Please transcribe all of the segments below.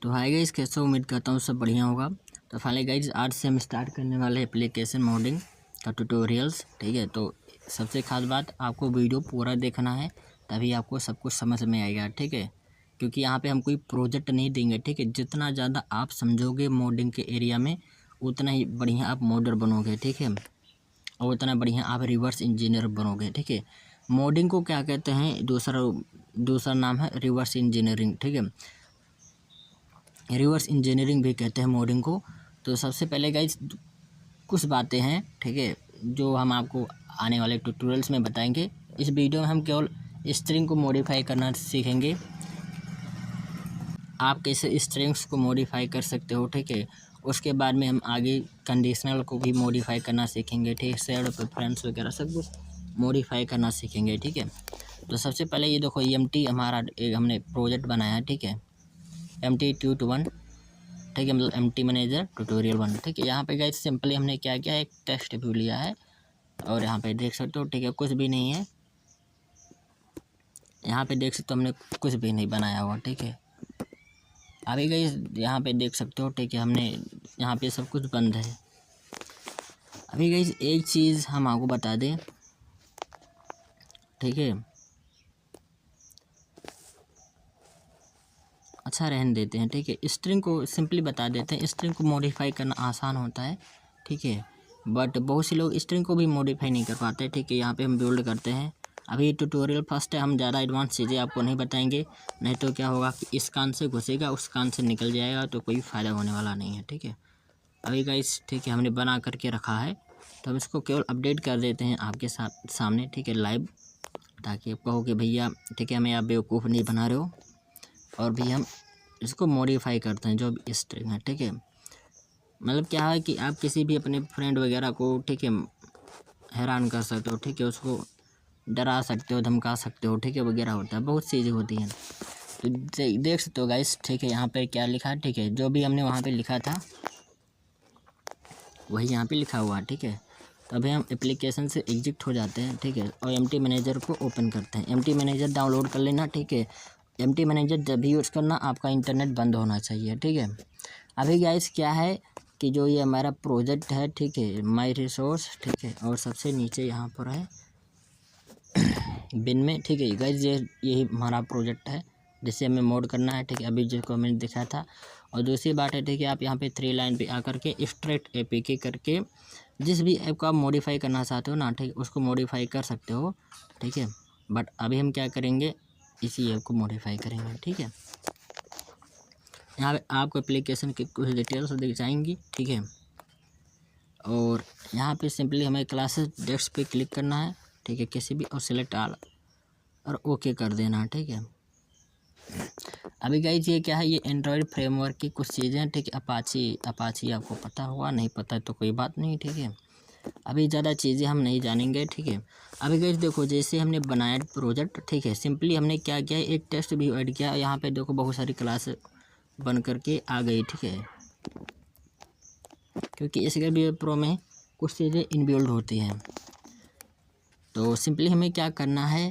तो hi guys, कैसे उम्मीद करता हूँ सब बढ़िया होगा। तो फाइनली गाइस आज से हम स्टार्ट करने वाले हैं एप्लीकेशन मोडिंग का ट्यूटोरियल्स। ठीक है, तो सबसे खास बात आपको वीडियो पूरा देखना है, तभी आपको सब कुछ समझ में आएगा। ठीक है, क्योंकि यहाँ पे हम कोई प्रोजेक्ट नहीं देंगे। ठीक है, जितना ज़्यादा आप समझोगे मोडिंग के एरिया में, उतना ही बढ़िया आप मोडर बनोगे। ठीक है, और उतना बढ़िया आप रिवर्स इंजीनियर बनोगे। ठीक है, मोडिंग को क्या कहते हैं, दूसरा नाम है रिवर्स इंजीनियरिंग। ठीक है, रिवर्स इंजीनियरिंग भी कहते हैं मोडिंग को। तो सबसे पहले गाइस कुछ बातें हैं, ठीक है, जो हम आपको आने वाले ट्यूटोरियल्स में बताएंगे। इस वीडियो में हम केवल स्ट्रिंग को मॉडिफाई करना सीखेंगे, आप कैसे स्ट्रिंग्स को मॉडिफाई कर सकते हो। ठीक है, उसके बाद में हम आगे कंडीशनल को भी मॉडिफाई करना सीखेंगे। ठीक है, शेड प्रेफरेंस वगैरह सब कुछ मॉडिफाई करना सीखेंगे। ठीक है, तो सबसे पहले ये देखो EMT हमारा एक हमने प्रोजेक्ट बनाया है। ठीक है, MT Tut 1, ठीक है, मतलब MT मैनेजर ट्यूटोरियल 1। ठीक है, यहाँ पे गाइस सिंपली हमने क्या किया है, एक टेक्स्ट व्यू लिया है और यहाँ पे देख सकते हो। ठीक है, कुछ भी नहीं है, यहाँ पे देख सकते हो हमने कुछ भी नहीं बनाया हुआ। ठीक है, अभी गाइस यहाँ पे देख सकते हो। ठीक है, हमने यहाँ पे सब कुछ बंद है। अभी गाइस एक चीज़ हम आपको बता दें, ठीक है, अच्छा रहने देते हैं। ठीक है, स्ट्रिंग को सिंपली बता देते हैं। स्ट्रिंग को मॉडिफाई करना आसान होता है। ठीक है, बट बहुत से लोग स्ट्रिंग को भी मॉडिफाई नहीं कर पाते। ठीक है, यहाँ पे हम बिल्ड करते हैं। अभी ट्यूटोरियल फर्स्ट है, हम ज़्यादा एडवांस चीज़ें आपको नहीं बताएंगे, नहीं तो क्या होगा कि इस कान से घुसेगा उस कान से निकल जाएगा, तो कोई फ़ायदा होने वाला नहीं है। ठीक है, अभी गाइस ठीक है हमने बना करके रखा है, तो हम इसको केवल अपडेट कर देते हैं आपके सामने। ठीक है, लाइव, ताकि आप कहो कि भैया ठीक है हमें आप बेवकूफ़ नहीं बना रहे हो। और भी हम इसको मॉडिफाई करते हैं जो भी स्ट्रिंग है। ठीक है, मतलब क्या है कि आप किसी भी अपने फ्रेंड वगैरह को, ठीक है, हैरान कर सकते हो। ठीक है, उसको डरा सकते हो, धमका सकते हो। ठीक है, वगैरह होता है, बहुत चीज़ें होती हैं। तो देख सकते हो गाइस। ठीक है, यहाँ पे क्या लिखा है, ठीक है, जो भी हमने वहाँ पे लिखा था वही यहाँ पे लिखा हुआ है। ठीक है, तो अभी हम एप्लीकेशन से एग्जिट हो जाते हैं। ठीक है, और MT मैनेजर को ओपन करते हैं। MT मैनेजर डाउनलोड कर लेना। ठीक है, MT मैनेजर जब भी यूज़ करना आपका इंटरनेट बंद होना चाहिए। ठीक है, अभी गाइस क्या है कि जो ये हमारा प्रोजेक्ट है, ठीक है, माई रिसोर्स, ठीक है, और सबसे नीचे यहाँ पर है बिन में। ठीक है गाइस, यही हमारा प्रोजेक्ट है जिसे हमें मोड करना है। ठीक है, अभी जिसको मैंने दिखाया था। और दूसरी बात है, ठीक है, आप यहाँ पे 3 लाइन पे आकर के स्ट्रेट APK करके जिस भी ऐप को आप मॉडिफाई करना चाहते हो ना, ठीक है, उसको मॉडिफाई कर सकते हो। ठीक है, बट अभी हम क्या करेंगे, इसी ऐप को मॉडिफाई करेंगे। ठीक है, यहाँ पे आपको एप्लीकेशन की कुछ डिटेल्स दिख जाएंगी। ठीक है, और यहाँ पे सिंपली हमें क्लासेस डेस्क पे क्लिक करना है। ठीक है, किसी भी, और सिलेक्ट ऑल और ओके कर देना। ठीक है, अभी गाइज ये क्या है, ये एंड्रॉयड फ्रेमवर्क की कुछ चीज़ें हैं। ठीक है, अपाची आपको पता होगा, नहीं पता है तो कोई बात नहीं। ठीक है, अभी ज़्यादा चीज़ें हम नहीं जानेंगे। ठीक है, अभी गाइज देखो, जैसे हमने बनाया प्रोजेक्ट, ठीक है, सिंपली हमने क्या किया, एक टेस्ट भी ऐड किया। यहाँ पे देखो बहुत सारी क्लास बन करके आ गई। ठीक है, क्योंकि इस वीडियो प्रो में कुछ चीज़ें इनबिल्ड होती हैं। तो सिंपली हमें क्या करना है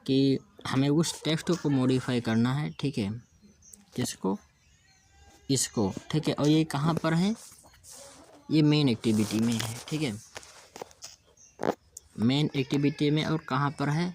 कि हमें उस टेक्स्ट को मॉडिफाई करना है। ठीक है, किसको, इसको। ठीक है, और ये कहाँ पर है, ये मेन एक्टिविटी में है। ठीक है, मेन एक्टिविटी में, और कहाँ पर है,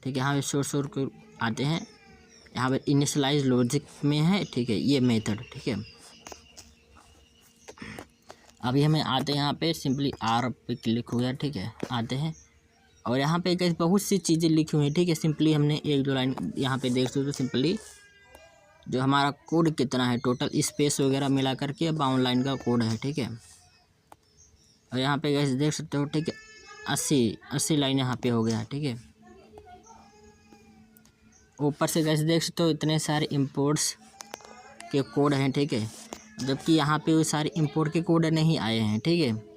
ठीक है, यहाँ पे शोर को आते हैं, यहाँ पे इनिशियलाइज लॉजिक में है। ठीक है, ये मेथड। ठीक है, अभी हमें आते हैं यहाँ पे, सिंपली R पे क्लिक हो गया। ठीक है, आते हैं और यहाँ पे कैसे बहुत सी चीज़ें लिखी हुई हैं। ठीक है, सिंपली हमने 1-2 लाइन यहाँ पे देख सकते हो, सिंपली जो हमारा कोड कितना है, टोटल स्पेस वगैरह मिला करके 52 लाइन का कोड है। ठीक है, और यहाँ पे कैसे देख सकते हो, ठीक है, 80 लाइन यहाँ पे हो गया। ठीक है, ऊपर से कैसे देख सकते हो, इतने सारे इंपोर्ट्स के कोड हैं। ठीक है, जबकि यहाँ पे वो सारे इंपोर्ट के कोड नहीं आए हैं। ठीक है,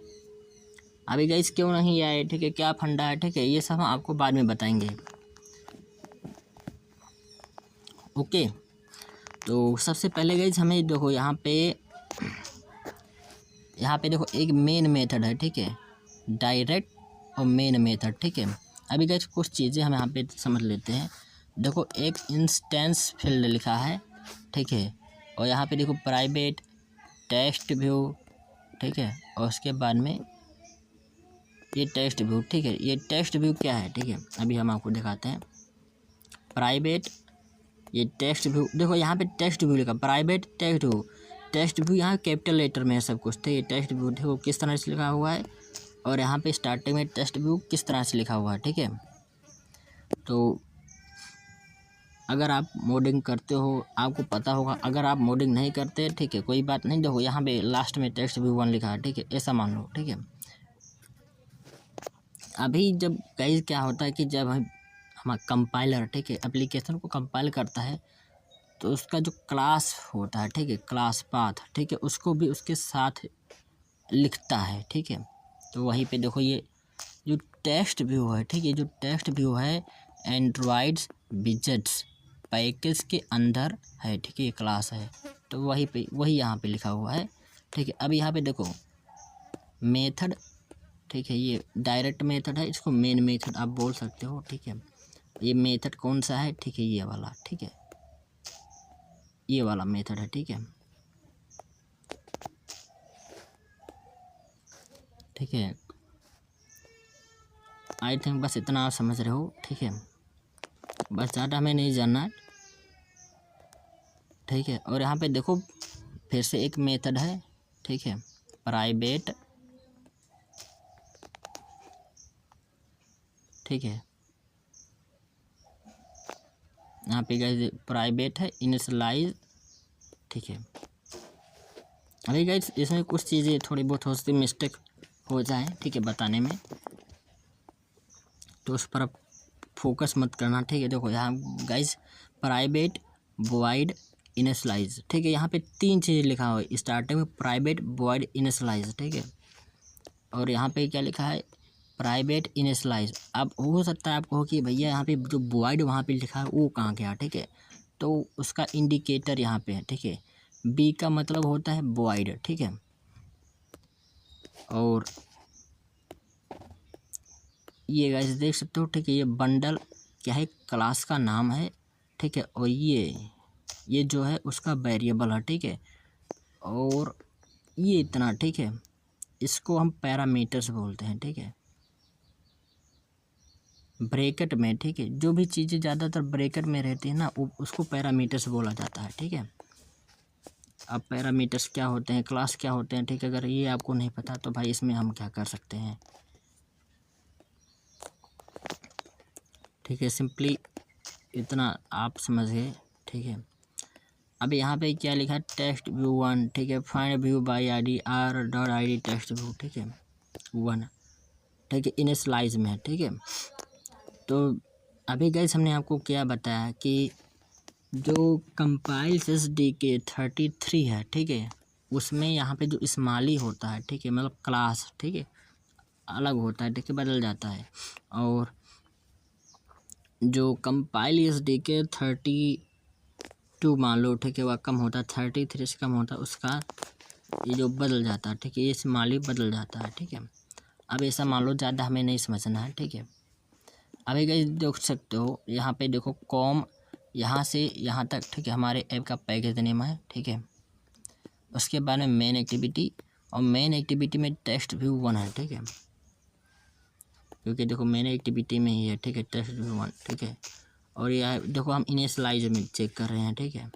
अभी गाइस क्यों नहीं आए, ठीक है, क्या फंडा है, ठीक है, ये सब हम आपको बाद में बताएंगे। ओके, तो सबसे पहले गाइस हमें देखो यहाँ पे देखो एक मेन मेथड है। ठीक है, डायरेक्ट और मेन मेथड। ठीक है, अभी गाइस कुछ चीज़ें हम यहाँ पे समझ लेते हैं। देखो एक इंस्टेंस फील्ड लिखा है, ठीक है। और यहाँ पे देखो प्राइवेट टेस्ट व्यू, ठीक है। और उसके बाद में ये टेस्ट व्यू, ठीक है। ये टेस्ट व्यू क्या है, ठीक है, अभी हम आपको दिखाते हैं। प्राइवेट, ये टेस्ट व्यू देखो, यहाँ पे टेस्ट व्यू लिखा, private test view. Test view यहाँ कैपिटल लेटर में है सब कुछ, ठीक है। टेस्ट व्यू देखो किस तरह से लिखा हुआ है, और यहाँ पे स्टार्टिंग में टेस्ट व्यू किस तरह से लिखा हुआ है, ठीक है। तो अगर आप मोडिंग करते हो आपको पता होगा, अगर आप मोडिंग नहीं करते, ठीक है, कोई बात नहीं। देखो यहाँ पे लास्ट में टेस्ट व्यू 1 लिखा है, ठीक है, ऐसा मान लो, ठीक है। अभी जब कई क्या होता है कि जब हम कंपाइलर, ठीक है, एप्लीकेशन को कंपाइल करता है, तो उसका जो क्लास होता है, ठीक है, क्लास पाथ, ठीक है, उसको भी उसके साथ लिखता है, ठीक है। तो वहीं पे देखो ये जो टेस्ट व्यू है, ठीक है, जो टेस्ट व्यू है एंड्रॉइड्स विजेट्स पैकेज के अंदर है, ठीक है, ये क्लास है। तो वही यहाँ पे लिखा हुआ है, ठीक है। अब यहाँ पे देखो मेथड, ठीक है, ये डायरेक्ट मेथड है, इसको मेन मेथड आप बोल सकते हो, ठीक है। ये मेथड कौन सा है, ठीक है, ये वाला, ठीक है, ये वाला मेथड है, ठीक है, ठीक है। आई थिंक बस इतना आप समझ रहे हो, ठीक है, बस ज़्यादा हमें नहीं जानना है, ठीक है। और यहाँ पे देखो फिर से एक मेथड है, ठीक है, प्राइवेट, ठीक है। यहाँ पे गाइस प्राइवेट है इनिशियलाइज, ठीक है। अभी गाइस इसमें कुछ चीज़ें थोड़ी बहुत हो सकती मिस्टेक हो जाए, ठीक है, बताने में, तो उस पर आप फोकस मत करना, ठीक है। देखो यहाँ गाइस प्राइवेट वॉइड इनिशियलाइज, ठीक है, यहाँ पे 3 चीज़ें लिखा हुआ है स्टार्टिंग में, प्राइवेट वॉइड इनिशियलाइज, ठीक है। और यहाँ पे क्या लिखा है, प्राइवेट इनिशियलाइज। अब हो सकता है आपको हो कि भैया यहाँ पे जो वॉइड वहाँ पे लिखा है वो कहाँ गया, ठीक है, तो उसका इंडिकेटर यहाँ पे है, ठीक है। बी का मतलब होता है वॉइड, ठीक है। और ये गाइस देख सकते हो, ठीक है, ये बंडल क्या है, क्लास का नाम है, ठीक है। और ये जो है उसका वेरिएबल है, ठीक है। और ये इतना, ठीक है, इसको हम पैरामीटर्स बोलते हैं, ठीक है, ब्रैकेट में, ठीक है। जो भी चीज़ें ज़्यादातर ब्रैकेट में रहती है ना उसको पैरामीटर्स बोला जाता है, ठीक है। अब पैरामीटर्स क्या होते हैं, क्लास क्या होते हैं, ठीक है, अगर ये आपको नहीं पता तो भाई इसमें हम क्या कर सकते हैं, ठीक है, सिंपली इतना आप समझ गए, ठीक है। अब यहाँ पे क्या लिखा है, टेस्ट व्यू 1, ठीक है, find view by ID r.id test view, ठीक है, 1, ठीक है, इनिशियलाइज में है, ठीक है। तो अभी गाइस हमने आपको क्या बताया कि जो कंपाइल्स SDK 33 है, ठीक है, उसमें यहाँ पे जो स्मॉली होता है, ठीक है, मतलब क्लास, ठीक है, अलग होता है, ठीक है, बदल जाता है। और जो कंपाइल SDK 32 मान लो, ठीक है, वह कम होता है, 33 से कम होता है, उसका ये जो बदल जाता है, ठीक है, ये स्मॉली बदल जाता है, ठीक है। अब ऐसा मान लो, ज़्यादा हमें नहीं समझना है, ठीक है। अभी गाइस देख सकते हो यहाँ पे देखो कॉम यहाँ से यहाँ तक, ठीक है, हमारे ऐप का पैकेज नेम है, ठीक है। उसके बाद में मेन एक्टिविटी, और मेन एक्टिविटी में टेस्ट व्यू 1 है, ठीक है, क्योंकि देखो मेन एक्टिविटी में ही है, ठीक है, टेस्ट व्यू 1, ठीक है। और यह देखो हम इनिशियलाइज में चेक कर रहे हैं, ठीक है,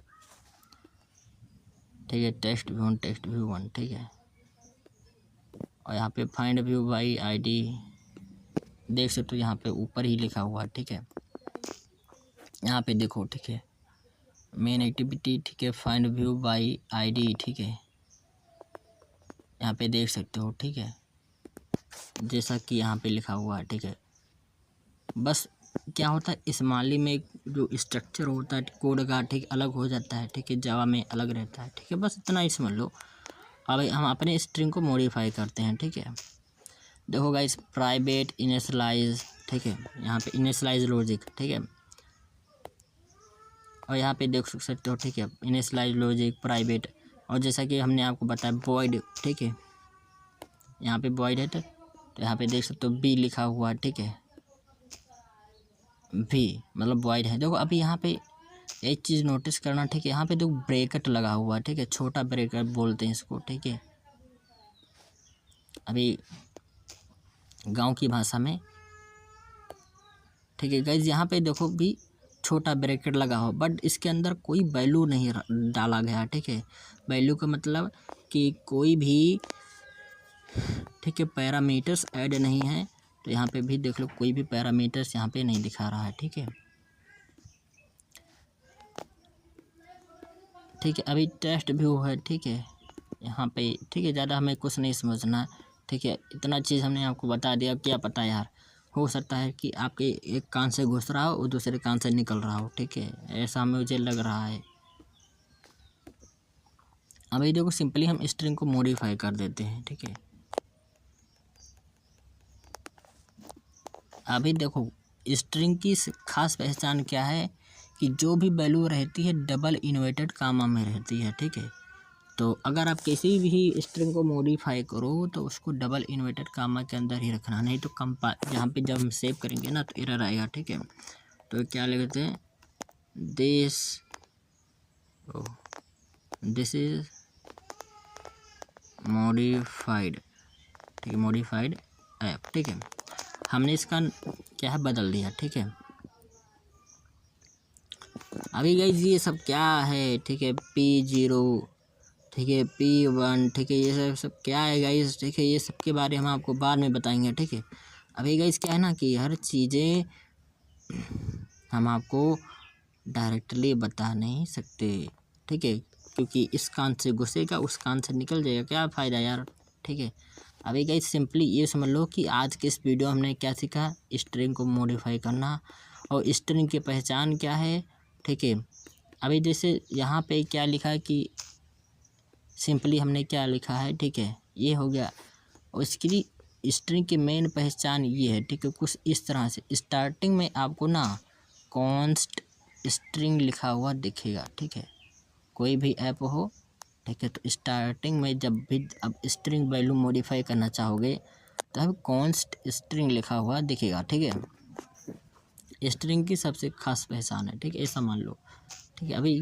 ठीक है, टेस्ट व्यू 1, ठीक है। और यहाँ पे फाइंड व्यू बाई ID देख सकते हो, यहाँ पे ऊपर ही लिखा हुआ है, ठीक है। यहाँ पे देखो, ठीक है, मेन एक्टिविटी, ठीक है, फाइंड व्यू बाई ID, ठीक है, यहाँ पे देख सकते हो, ठीक है, जैसा कि यहाँ पे लिखा हुआ है, ठीक है। बस क्या होता है स्मॉली में जो स्ट्रक्चर होता है कोड का, ठीक, अलग हो जाता है, ठीक है, जावा में अलग रहता है, ठीक है, बस इतना ही समझ लो। अब हम अपने स्ट्रिंग को मॉडिफाई करते हैं, ठीक है। देखो गाइस प्राइवेट इनिशियलाइज, ठीक है, यहाँ पे इनिशियलाइज लॉजिक, ठीक है। और यहाँ पे देख सकते हो, ठीक है, इनिशियलाइज लॉजिक प्राइवेट। और जैसा कि हमने आपको बताया वॉइड, ठीक है, यहाँ पे वॉइड है, तो यहाँ पे देख सकते हो बी लिखा हुआ है, ठीक है, भी मतलब वॉइड है। देखो अभी यहाँ पे एक चीज़ नोटिस करना, ठीक है, यहाँ पे तो ब्रैकेट लगा हुआ है, ठीक है, छोटा ब्रैकेट बोलते हैं इसको, ठीक है, अभी गांव की भाषा में, ठीक है गाइज। यहाँ पे देखो भी छोटा ब्रैकेट लगा हो, बट इसके अंदर कोई वैल्यू नहीं डाला गया, ठीक है। वैल्यू का मतलब कि कोई भी, ठीक है, पैरामीटर्स ऐड नहीं है। तो यहाँ पे भी देख लो कोई भी पैरामीटर्स यहाँ पे नहीं दिखा रहा है, ठीक है, ठीक है। अभी टेस्ट व्यू है, ठीक है, यहाँ पे, ठीक है, ज़्यादा हमें कुछ नहीं समझना, ठीक है, इतना चीज़ हमने आपको बता दिया। क्या पता यार, हो सकता है कि आपके एक कान से घुस रहा हो और दूसरे कान से निकल रहा हो, ठीक है, ऐसा मुझे लग रहा है। अभी देखो सिंपली हम स्ट्रिंग को मॉडिफाई कर देते हैं, ठीक है। अभी देखो स्ट्रिंग की खास पहचान क्या है कि जो भी वैल्यू रहती है डबल इन्वर्टेड कामा में रहती है, ठीक है। तो अगर आप किसी भी स्ट्रिंग को मॉडिफाई करो तो उसको डबल इन्वर्टेड कामा के अंदर ही रखना, नहीं तो जहाँ पे जब हम सेव करेंगे ना तो एरर आएगा, ठीक है। तो क्या लिखते हैं, दिस इज मॉडिफाइड, ठीक है, मॉडिफाइड ऐप, ठीक है। हमने इसका क्या है बदल दिया, ठीक है। अभी गाइस ये सब क्या है, ठीक है, P0, ठीक है, P1, ठीक है, ये सब क्या है गाइस, ठीक है, ये सब के बारे में हम आपको बाद में बताएंगे, ठीक है। अभी गाइस क्या है ना कि हर चीज़ें हम आपको डायरेक्टली बता नहीं सकते, ठीक है, क्योंकि इस कान से घुसेगा उस कान से निकल जाएगा, क्या फ़ायदा यार, ठीक है। अभी गाइस सिंपली ये समझ लो कि आज के इस वीडियो हमने क्या सीखा, स्ट्रिंग को मॉडिफाई करना और स्ट्रिंग की पहचान क्या है, ठीक है। अभी जैसे यहाँ पे क्या लिखा है कि सिंपली हमने क्या लिखा है, ठीक है, ये हो गया। और इसकी स्ट्रिंग की मेन पहचान ये है, ठीक है, कुछ इस तरह से स्टार्टिंग में आपको ना कॉन्स्ट स्ट्रिंग लिखा हुआ दिखेगा, ठीक है, कोई भी ऐप हो, ठीक है। तो स्टार्टिंग में जब भी अब स्ट्रिंग वैल्यू मॉडिफाई करना चाहोगे तो अब कॉन्स्ट स्ट्रिंग लिखा हुआ दिखेगा, ठीक है। स्ट्रिंग की सबसे खास पहचान है, ठीक है, ऐसा मान लो, ठीक है। अभी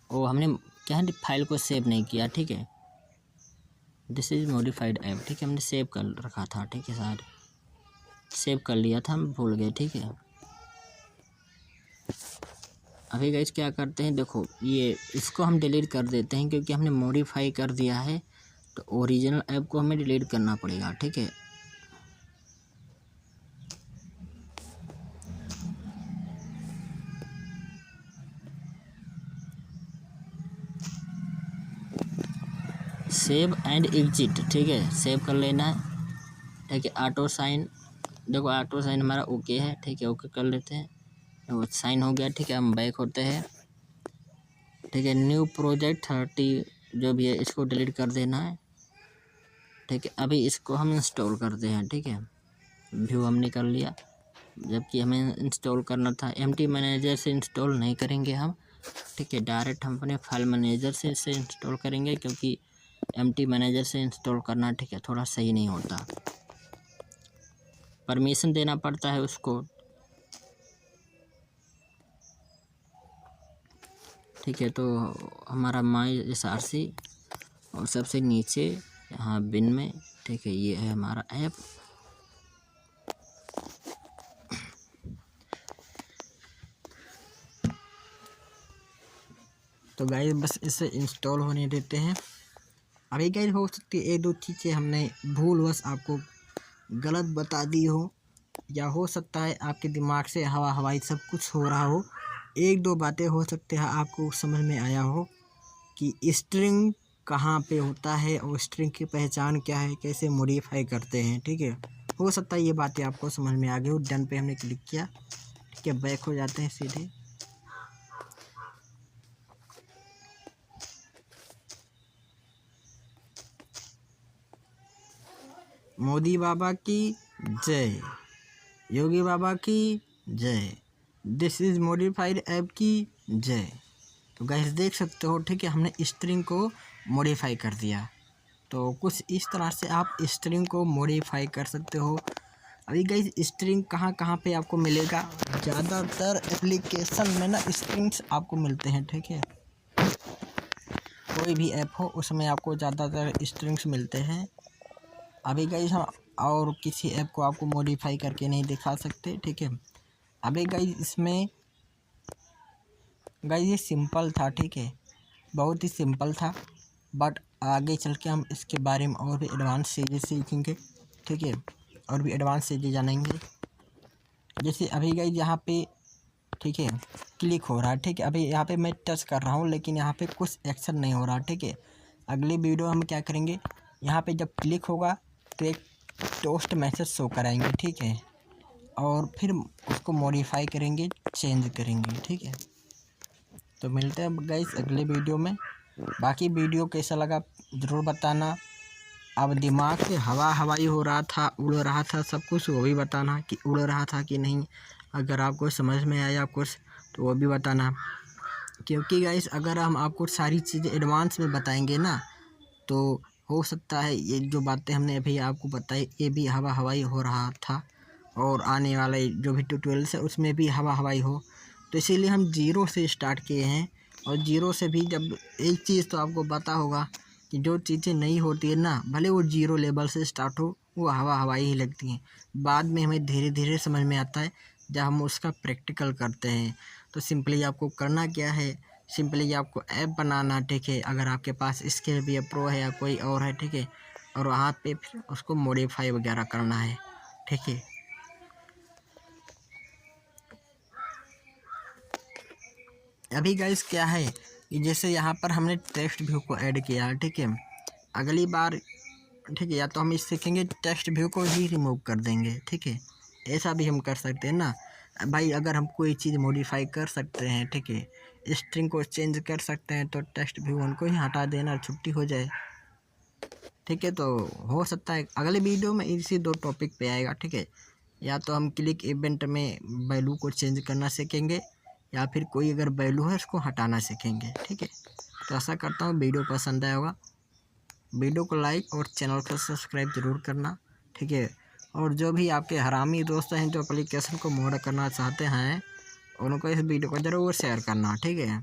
वो हमने क्या है फाइल को सेव नहीं किया, ठीक है, दिस इज मॉडिफाइड ऐप, ठीक है, हमने सेव कर रखा था, ठीक है, शायद सेव कर लिया था, हम भूल गए, ठीक है। अभी गाइस क्या करते हैं, देखो ये इसको हम डिलीट कर देते हैं क्योंकि हमने मॉडिफाई कर दिया है, तो ओरिजिनल ऐप को हमें डिलीट करना पड़ेगा, ठीक है। सेव एंड एग्जिट, ठीक है, सेव कर लेना है, ठीक है। ऑटो साइन, देखो ऑटो साइन हमारा ओके है, ठीक है, ओके कर लेते हैं, वो साइन हो गया, ठीक है। हम बैक होते हैं, ठीक है, न्यू प्रोजेक्ट 30 जो भी है इसको डिलीट कर देना है, ठीक है। अभी इसको हम इंस्टॉल करते हैं, ठीक है, व्यू हमने कर लिया, जबकि हमें इंस्टॉल करना था एमटी मैनेजर से इंस्टॉल नहीं करेंगे हम, ठीक है, डायरेक्ट हम अपने फाइल मैनेजर से इसे इंस्टॉल करेंगे क्योंकि एमटी मैनेजर से इंस्टॉल करना, ठीक है, थोड़ा सही नहीं होता, परमिशन देना पड़ता है उसको, ठीक है। तो हमारा MySRC और सबसे नीचे यहाँ बिन में, ठीक है, ये है हमारा ऐप, तो गाइस बस इसे इंस्टॉल होने देते हैं। अभी गाइस हो सकती है एक दो चीज़ें हमने भूलवश आपको गलत बता दी हो, या हो सकता है आपके दिमाग से हवा हवाई सब कुछ हो रहा हो, एक दो बातें हो सकते हैं आपको समझ में आया हो कि स्ट्रिंग कहाँ पे होता है और स्ट्रिंग की पहचान क्या है, कैसे मॉडिफाई करते हैं, ठीक है। हो सकता है ये बातें आपको समझ में आ गई हो। डन पे हमने क्लिक किया, ठीक है, बैक हो जाते हैं सीधे। मोदी बाबा की जय, योगी बाबा की जय, दिस इज मॉडिफाइड ऐप की जय। तो गाइस देख सकते हो, ठीक है, हमने स्ट्रिंग को मॉडिफाई कर दिया। तो कुछ इस तरह से आप स्ट्रिंग को मॉडिफाई कर सकते हो, अभी गाइस स्ट्रिंग कहाँ कहाँ पे आपको मिलेगा, ज़्यादातर एप्लीकेशन में ना स्ट्रिंग्स आपको मिलते हैं, ठीक है। कोई भी ऐप हो उसमें आपको ज़्यादातर स्ट्रिंग्स मिलते हैं। अभी गाइस हम और किसी ऐप को आपको मॉडिफाई करके नहीं दिखा सकते, ठीक है। अभी गाइस इसमें गाइस ये सिंपल था, ठीक है, बहुत ही सिंपल था, बट आगे चल के हम इसके बारे में और भी एडवांस चीज़ें सीखेंगे, ठीक है, और भी एडवांस चीज़ें जानेंगे। जैसे अभी गाइस यहाँ पे, ठीक है, क्लिक हो रहा है, ठीक है, अभी यहाँ पे मैं टच कर रहा हूँ लेकिन यहाँ पे कुछ एक्शन नहीं हो रहा, ठीक है। अगली वीडियो हम क्या करेंगे, यहाँ पे जब क्लिक होगा तो एक टोस्ट मैसेज शो कराएंगे, ठीक है, और फिर उसको मॉडिफाई करेंगे, चेंज करेंगे, ठीक है। तो मिलते हैं गाइस अगले वीडियो में। बाकी वीडियो कैसा लगा ज़रूर बताना। अब दिमाग से हवाई हो रहा था, उड़ रहा था सब कुछ, वो भी बताना कि उड़ रहा था कि नहीं। अगर आपको समझ में आया कुछ तो वो भी बताना, क्योंकि गाइस अगर हम आपको सारी चीज़ें एडवांस में बताएंगे ना तो हो सकता है ये जो बातें हमने अभी आपको बताई ये भी हवाई हो रहा था, और आने वाले जो भी ट्यूटोरियल्स है उसमें भी हवाई हो। तो इसीलिए हम जीरो से स्टार्ट किए हैं, और जीरो से भी जब एक चीज़ तो आपको पता होगा कि जो चीज़ें नहीं होती है ना, भले वो जीरो लेवल से स्टार्ट हो, वो हवाई ही लगती हैं। बाद में हमें धीरे धीरे समझ में आता है जब हम उसका प्रैक्टिकल करते हैं। तो सिंपली आपको करना क्या है, सिंपली आपको ऐप बनाना, ठीक है, अगर आपके पास इसके भी प्रो है या कोई और है, ठीक है, और वहाँ पे फिर उसको मॉडिफाई वगैरह करना है, ठीक है। अभी गाइस क्या है कि जैसे यहाँ पर हमने टेक्स्ट व्यू को ऐड किया, ठीक है, अगली बार, ठीक है, या तो हम इस सीखेंगे टेक्स्ट व्यू को ही रिमूव कर देंगे, ठीक है, ऐसा भी हम कर सकते हैं ना भाई। अगर हम कोई चीज़ मॉडिफाई कर सकते हैं, ठीक है, स्ट्रिंग को चेंज कर सकते हैं, तो टेक्स्ट व्यू उनको ही हटा देना, छुट्टी हो जाए, ठीक है। तो हो सकता है अगले वीडियो में इसी दो टॉपिक पे आएगा, ठीक है, या तो हम क्लिक इवेंट में वैल्यू को चेंज करना सीखेंगे, या फिर कोई अगर वैल्यू है उसको हटाना सीखेंगे, ठीक है। तो ऐसा करता हूँ वीडियो पसंद आया होगा, वीडियो को लाइक और चैनल को सब्सक्राइब ज़रूर करना, ठीक है। और जो भी आपके हरामी दोस्त हैं जो एप्लीकेशन को मोड करना चाहते हैं उनको इस वीडियो को ज़रूर शेयर करना, ठीक है।